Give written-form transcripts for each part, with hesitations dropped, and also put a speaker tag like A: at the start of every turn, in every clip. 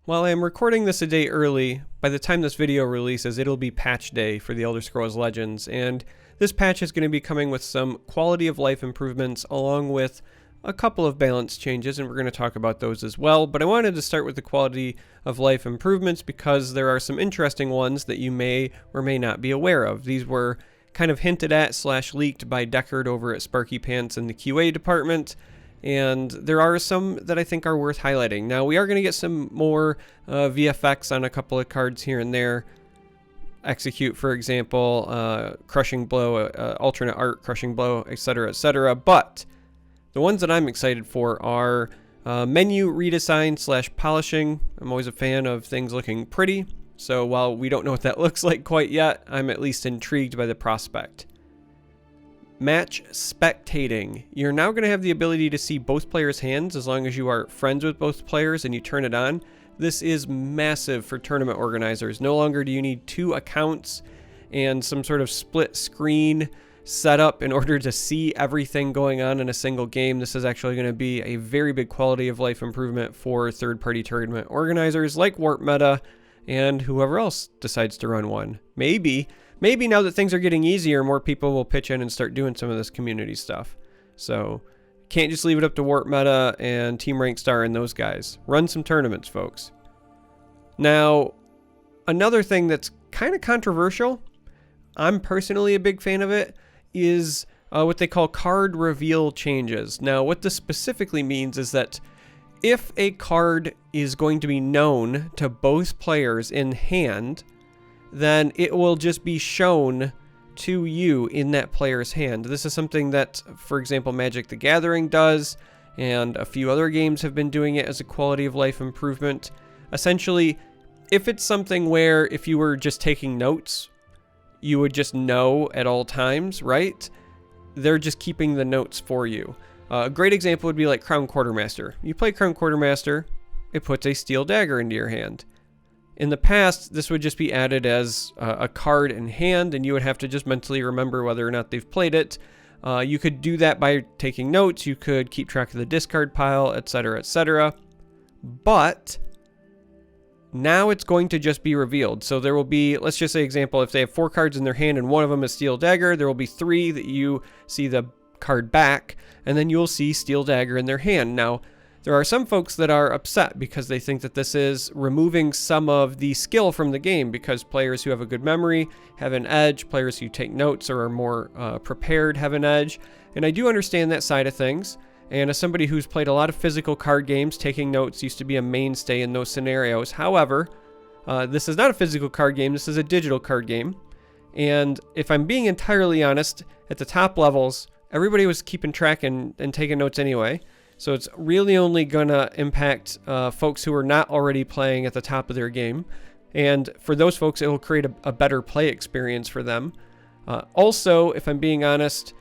A: While I am recording this a day early, by the time this video releases, it'll be patch day for the Elder Scrolls Legends, and this patch is going to be coming with some quality of life improvements along with a couple of balance changes, and we're going to talk about those as well. But I wanted to start with the quality of life improvements because there are some interesting ones that you may or may not be aware of. These were kind of hinted at / leaked by Deckard over at Sparky Pants in the QA department, and there are some that I think are worth highlighting. Now, we are going to get some more VFX on a couple of cards here and there. Execute, for example, Crushing Blow, alternate art, Crushing Blow, etc., etc. But the ones that I'm excited for are menu redesign / polishing. I'm always a fan of things looking pretty, so while we don't know what that looks like quite yet, I'm at least intrigued by the prospect. Match spectating. You're now going to have the ability to see both players' hands as long as you are friends with both players and you turn it on. This is massive for tournament organizers. No longer do you need 2 accounts and some sort of split screen setup in order to see everything going on in a single game. This is actually going to be a very big quality of life improvement for third-party tournament organizers like Warp Meta and whoever else decides to run one. Maybe now that things are getting easier, more people will pitch in and start doing some of this community stuff. So can't just leave it up to Warp Meta and Team Rank Star and those guys. Run some tournaments, folks. Now, another thing that's kind of controversial, I'm personally a big fan of it, is what they call card reveal changes. Now, what this specifically means is that if a card is going to be known to both players in hand, then it will just be shown to you in that player's hand. This is something that, for example, Magic the Gathering does, and a few other games have been doing it as a quality of life improvement. Essentially, if it's something where if you were just taking notes, you would just know at all times, right? They're just keeping the notes for you. A great example would be like Crown Quartermaster. You play Crown Quartermaster, it puts a steel dagger into your hand. In the past, this would just be added as a card in hand, and you would have to just mentally remember whether or not they've played it. You could do that by taking notes. You could keep track of the discard pile, etc., etc. But now it's going to just be revealed. So there will be, let's just say example, if they have 4 cards in their hand and one of them is Steel Dagger, there will be 3 that you see the card back, and then you'll see Steel Dagger in their hand. Now, there are some folks that are upset because they think that this is removing some of the skill from the game, because players who have a good memory have an edge, players who take notes or are more prepared have an edge. And I do understand that side of things. And as somebody who's played a lot of physical card games, taking notes used to be a mainstay in those scenarios. However, this is not a physical card game, this is a digital card game. And if I'm being entirely honest, at the top levels, everybody was keeping track and taking notes anyway. So it's really only going to impact folks who are not already playing at the top of their game. And for those folks, it will create a better play experience for them. Also, if I'm being honest,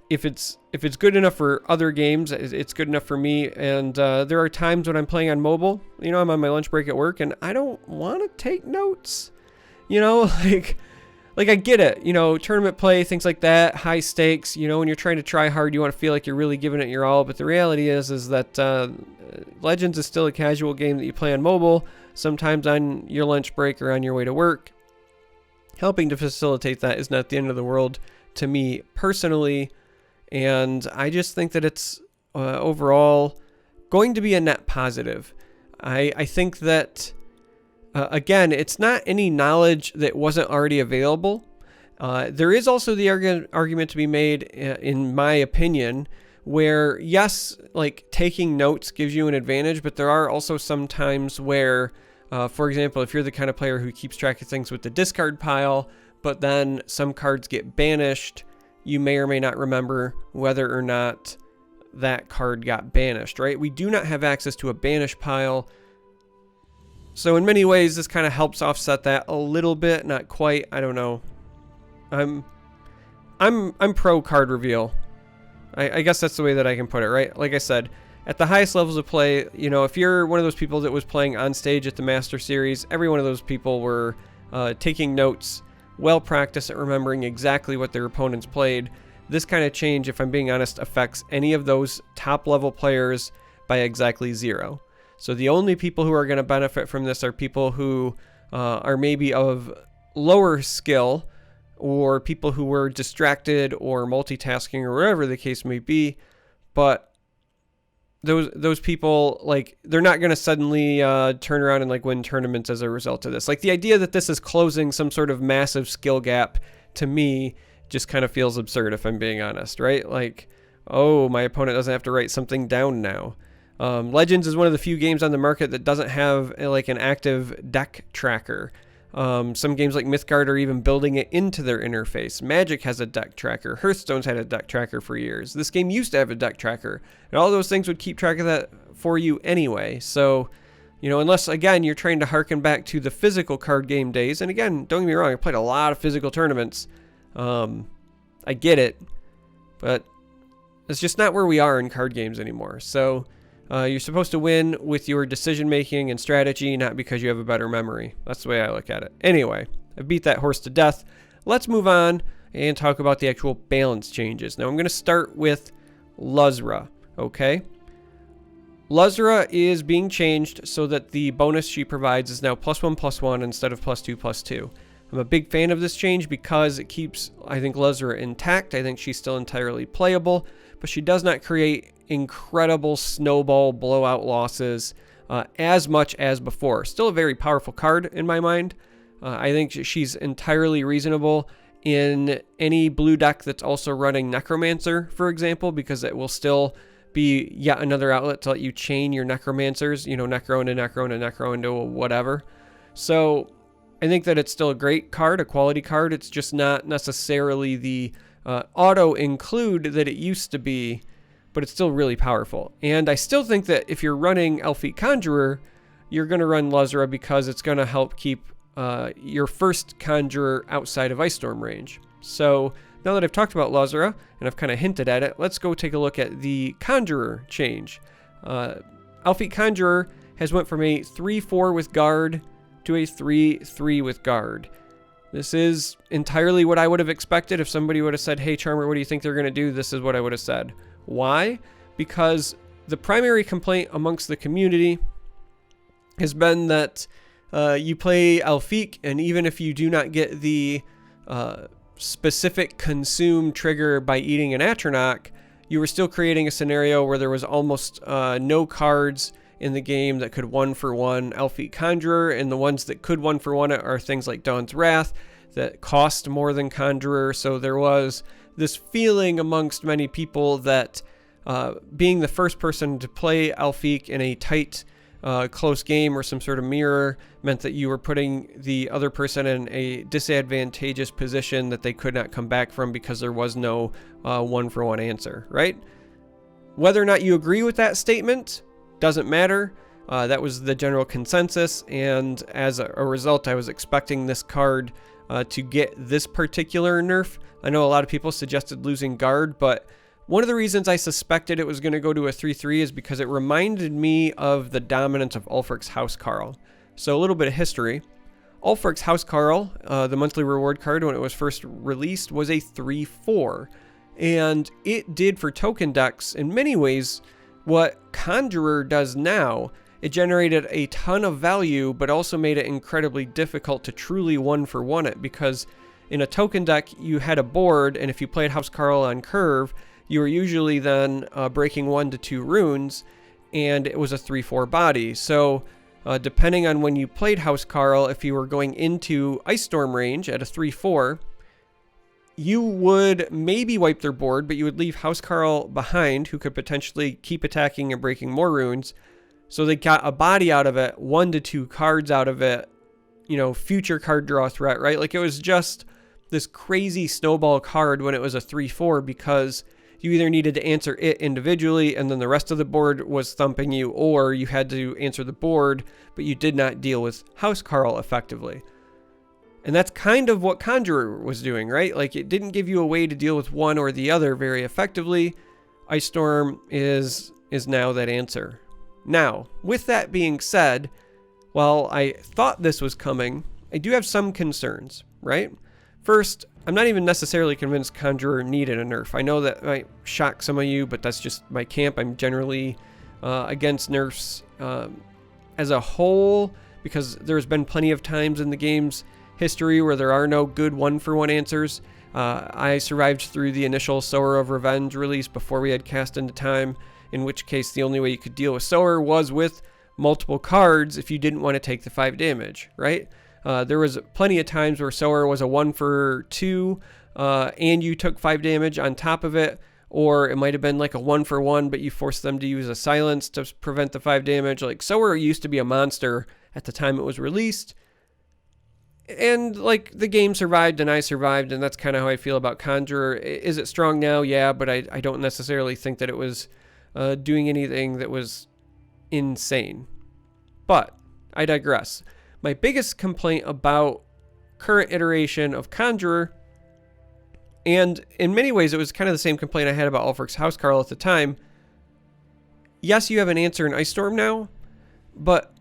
A: if it's good enough for other games, it's good enough for me. And there are times when I'm playing on mobile, you know, I'm on my lunch break at work and I don't want to take notes. You know, like I get it, you know, tournament play, things like that, high stakes, you know, when you're trying to try hard, you want to feel like you're really giving it your all. But the reality is that Legends is still a casual game that you play on mobile, sometimes on your lunch break or on your way to work. Helping to facilitate that is not the end of the world to me personally. And I just think that it's overall going to be a net positive. I think that again, it's not any knowledge that wasn't already available. There is also the argument to be made, in my opinion, where yes, like taking notes gives you an advantage, but there are also some times where, for example, if you're the kind of player who keeps track of things with the discard pile, but then some cards get banished, you may or may not remember whether or not that card got banished, right? We do not have access to a banish pile. So in many ways, this kind of helps offset that a little bit, not quite. I don't know. I'm pro card reveal. I guess that's the way that I can put it, right? Like I said, at the highest levels of play, you know, if you're one of those people that was playing on stage at the Master Series, every one of those people were taking notes, well practiced at remembering exactly what their opponents played. This kind of change, if I'm being honest, affects any of those top level players by exactly 0. So the only people who are going to benefit from this are people who are maybe of lower skill, or people who were distracted or multitasking or whatever the case may be. But those people, like, they're not going to suddenly turn around and like win tournaments as a result of this. Like, the idea that this is closing some sort of massive skill gap, to me, just kind of feels absurd, if I'm being honest, right? Like, oh, my opponent doesn't have to write something down now. Legends is one of the few games on the market that doesn't have like an active deck tracker. Some games like Mythgard are even building it into their interface. Magic has a deck tracker. Hearthstone's had a deck tracker for years. This game used to have a deck tracker, and all those things would keep track of that for you anyway. So, you know, unless, again, you're trying to harken back to the physical card game days, and again, don't get me wrong, I played a lot of physical tournaments. I get it, but it's just not where we are in card games anymore. So, you're supposed to win with your decision making and strategy, not because you have a better memory. That's the way I look at it. Anyway, I beat that horse to death. Let's move on and talk about the actual balance changes. Now I'm going to start with Lazzara, okay? Lazzara is being changed so that the bonus she provides is now +1/+1 instead of +2/+2. I'm a big fan of this change because it keeps, I think, Lazzara intact. I think she's still entirely playable, but she does not create incredible snowball blowout losses as much as before. Still a very powerful card in my mind. I think she's entirely reasonable in any blue deck that's also running Necromancer, for example, because it will still be yet another outlet to let you chain your Necromancers, you know, Necro into Necro into Necro into whatever. So I think that it's still a great card, a quality card. It's just not necessarily the auto include that it used to be, but it's still really powerful. And I still think that if you're running Elfique Conjurer, you're going to run Lazzara because it's going to help keep your first Conjurer outside of Ice Storm range. So now that I've talked about Lazzara, and I've kind of hinted at it, let's go take a look at the Conjurer change. Elfique Conjurer has went from a 3/4 with Guard to a 3/3 with Guard. This is entirely what I would have expected. If somebody would have said, hey, Charmer, what do you think they're going to do? This is what I would have said. Why? Because the primary complaint amongst the community has been that you play Elfique, and even if you do not get the specific consume trigger by eating an Atronach, you were still creating a scenario where there was almost no cards in the game that could 1-for-1 Elfique Conjurer, and the ones that could 1-for-1 it are things like Dawn's Wrath that cost more than Conjurer. So there was this feeling amongst many people that being the first person to play Elfique in a tight, close game or some sort of mirror meant that you were putting the other person in a disadvantageous position that they could not come back from because there was no 1-for-1 answer, right? Whether or not you agree with that statement doesn't matter. That was the general consensus, and as a result, I was expecting this card to get this particular nerf. I know a lot of people suggested losing Guard, but one of the reasons I suspected it was going to go to a 3/3 is because it reminded me of the dominance of Ulfric's Housecarl. So a little bit of history. Ulfric's Housecarl, the monthly reward card when it was first released, was a 3/4. And it did for token decks in many ways what Conjurer does now. It generated a ton of value, but also made it incredibly difficult to truly 1-for-1 it, because in a token deck, you had a board, and if you played Housecarl on curve, you were usually then breaking 1 to 2 runes, and it was a 3/4 body. So depending on when you played Housecarl, if you were going into Ice Storm range at a 3/4, you would maybe wipe their board, but you would leave Housecarl behind, who could potentially keep attacking and breaking more runes. So they got a body out of it, 1 to 2 cards out of it, you know, future card draw threat, right? Like, it was just this crazy snowball card when it was a 3/4, because you either needed to answer it individually and then the rest of the board was thumping you, or you had to answer the board, but you did not deal with Housecarl effectively. And that's kind of what Conjurer was doing, right? Like, it didn't give you a way to deal with one or the other very effectively. Ice Storm is now that answer. Now, with that being said, while I thought this was coming, I do have some concerns, right? First, I'm not even necessarily convinced Conjurer needed a nerf. I know that might shock some of you, but that's just my camp. I'm generally against nerfs as a whole, because there's been plenty of times in the game's history where there are no good one-for-one answers. I survived through the initial Sower of Revenge release before we had Cast into Time, in which case the only way you could deal with Sower was with multiple cards if you didn't want to take the 5 damage, right? There was plenty of times where Sower was a 1-for-2, and you took 5 damage on top of it, or it might have been like a 1-for-1, but you forced them to use a silence to prevent the 5 damage. Like, Sower used to be a monster at the time it was released, and like the game survived and I survived, and that's kind of how I feel about Conjurer. Is it strong now? Yeah, but I don't necessarily think that it was doing anything that was insane. But I digress. My biggest complaint about current iteration of Conjurer, and in many ways it was kind of the same complaint I had about Ulfric's Housecarl at the time. Yes, you have an answer in Ice Storm now, but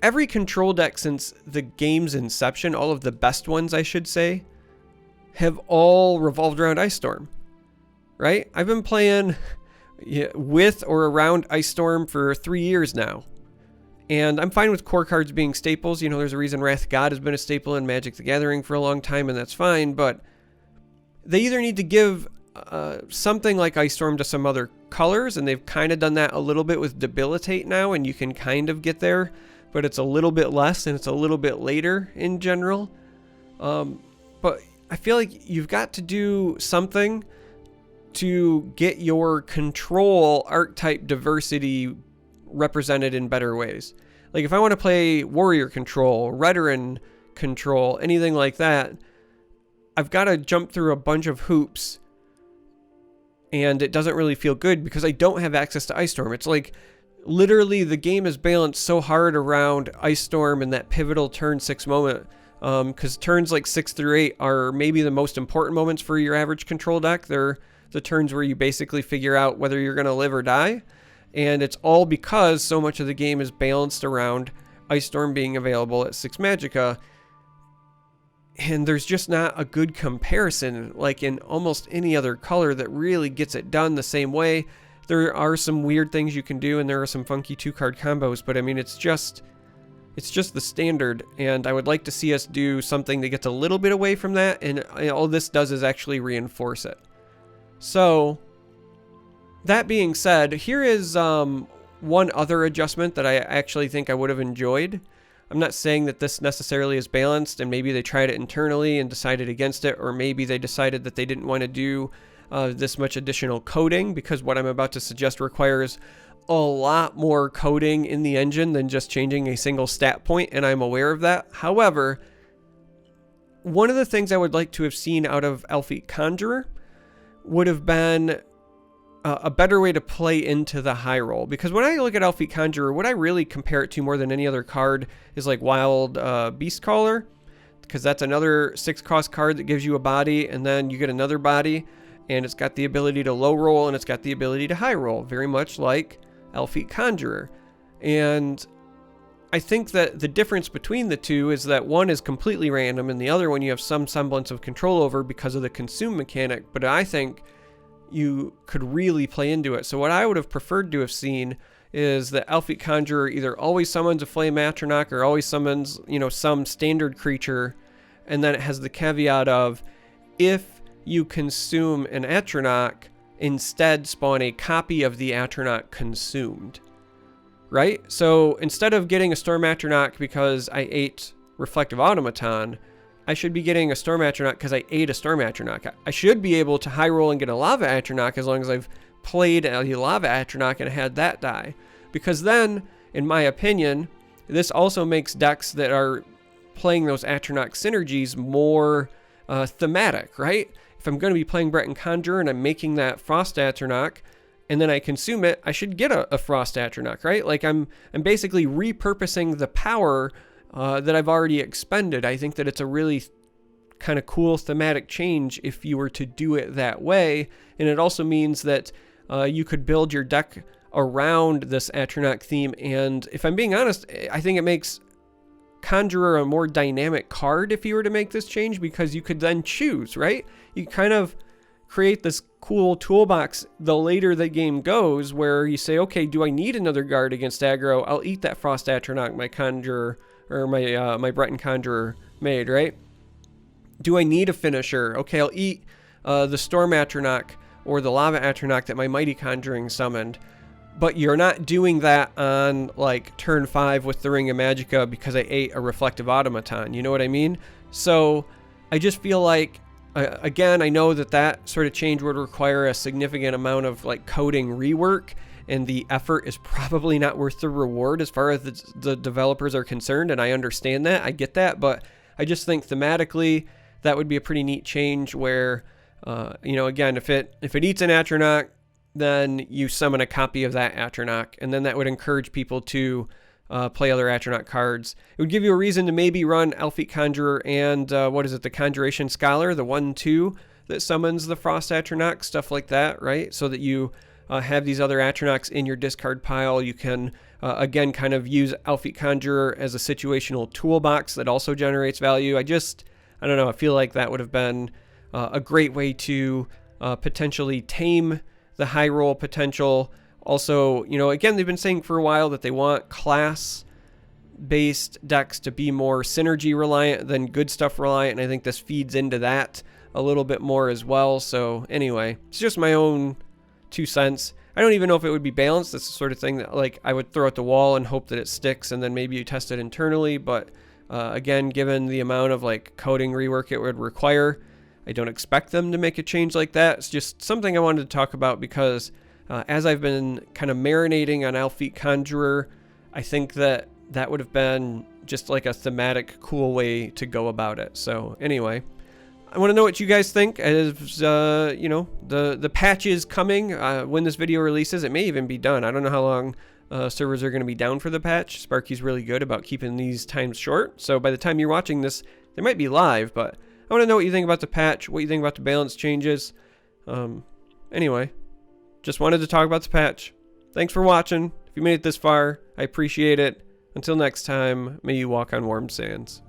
A: every control deck since the game's inception, all of the best ones I should say, have all revolved around Ice Storm, right? I've been playing with or around Ice Storm for 3 years now. And I'm fine with core cards being staples. You know, there's a reason Wrath God has been a staple in Magic the Gathering for a long time, and that's fine. But they either need to give something like Ice Storm to some other colors, and they've kind of done that a little bit with Debilitate now, and you can kind of get there, but it's a little bit less, and it's a little bit later in general. But I feel like you've got to do something to get your control archetype diversity represented in better ways. Like if I want to play warrior control, veteran control, anything like that, I've got to jump through a bunch of hoops, and it doesn't really feel good because I don't have access to Ice Storm. It's like literally the game is balanced so hard around Ice Storm and that pivotal turn 6 moment, because turns like 6 through 8 are maybe the most important moments for your average control deck. They're the turns where you basically figure out whether you're going to live or die. And it's all because so much of the game is balanced around Ice Storm being available at 6 Magicka. And there's just not a good comparison like in almost any other color that really gets it done the same way. There are some weird things you can do, and there are some funky 2-card combos, but I mean, it's just the standard, and I would like to see us do something that gets a little bit away from that, and all this does is actually reinforce it. So that being said, here is one other adjustment that I actually think I would have enjoyed. I'm not saying that this necessarily is balanced, and maybe they tried it internally and decided against it, or maybe they decided that they didn't want to do this much additional coding, because what I'm about to suggest requires a lot more coding in the engine than just changing a single stat point, and I'm aware of that. However, one of the things I would like to have seen out of Elfie Conjurer would have been a better way to play into the high roll, because when I look at Elfie Conjurer, what I really compare it to more than any other card is like Wild Beast Caller, because that's another 6-cost card that gives you a body, and then you get another body, and it's got the ability to low roll, and it's got the ability to high roll, very much like Elfie Conjurer. And I think that the difference between the two is that one is completely random, and the other one you have some semblance of control over because of the consume mechanic, but I think you could really play into it. So what I would have preferred to have seen is that Elfie Conjurer either always summons a Flame Atronach or always summons, you know, some standard creature, and then it has the caveat of if you consume an Atronach, instead spawn a copy of the Atronach consumed, right? So instead of getting a Storm Atronach because I ate Reflective Automaton, I should be getting a Storm Atronach because I ate a Storm Atronach. I should be able to high roll and get a Lava Atronach as long as I've played a Lava Atronach and had that die. Because then, in my opinion, this also makes decks that are playing those Atronach synergies more thematic, right? If I'm going to be playing Breton Conjurer and I'm making that Frost Atronach, and then I consume it, I should get a Frost Atronach, right? Like I'm basically repurposing the power that I've already expended. I think that it's a really kind of cool thematic change if you were to do it that way. And it also means that you could build your deck around this Atronach theme. And if I'm being honest, I think it makes Conjurer a more dynamic card if you were to make this change, because you could then choose, right? You kind of create this cool toolbox the later the game goes, where you say, okay, do I need another guard against aggro? I'll eat that Frost Atronach my Conjurer, or my Breton Conjurer made, right? Do I need a finisher? Okay, I'll eat the Storm Atronach or the Lava Atronach that my Mighty Conjuring summoned. But you're not doing that on like turn 5 with the Ring of Magicka because I ate a Reflective Automaton. You know what I mean? So I just feel like, again, I know that sort of change would require a significant amount of like coding rework, and the effort is probably not worth the reward as far as the developers are concerned. And I understand that, I get that, but I just think thematically that would be a pretty neat change where, again, if it eats an Atronach, then you summon a copy of that Atronach, and then that would encourage people to play other Atronach cards. It would give you a reason to maybe run Elfite Conjurer and, the Conjuration Scholar, the 1/2 that summons the Frost Atronach, stuff like that, right? So that you have these other Atronachs in your discard pile. You can, again, kind of use Elfite Conjurer as a situational toolbox that also generates value. I don't know, I feel like that would have been a great way to potentially tame the high roll potential. Also, again, they've been saying for a while that they want class-based decks to be more synergy reliant than good stuff reliant, and I think this feeds into that a little bit more as well. So anyway, it's just my own 2 cents. I don't even know if it would be balanced. That's the sort of thing that like I would throw at the wall and hope that it sticks, and then maybe you test it internally. But again, given the amount of like coding rework it would require, I don't expect them to make a change like that. It's just something I wanted to talk about because as I've been kind of marinating on Elfite Conjurer, I think that would have been just like a thematic, cool way to go about it. So anyway, I want to know what you guys think as, the patch is coming. When this video releases, it may even be done. I don't know how long servers are going to be down for the patch. Sparky's really good about keeping these times short. So by the time you're watching this, they might be live, but I want to know what you think about the patch, what you think about the balance changes. Anyway, just wanted to talk about the patch. Thanks for watching. If you made it this far, I appreciate it. Until next time, may you walk on warm sands.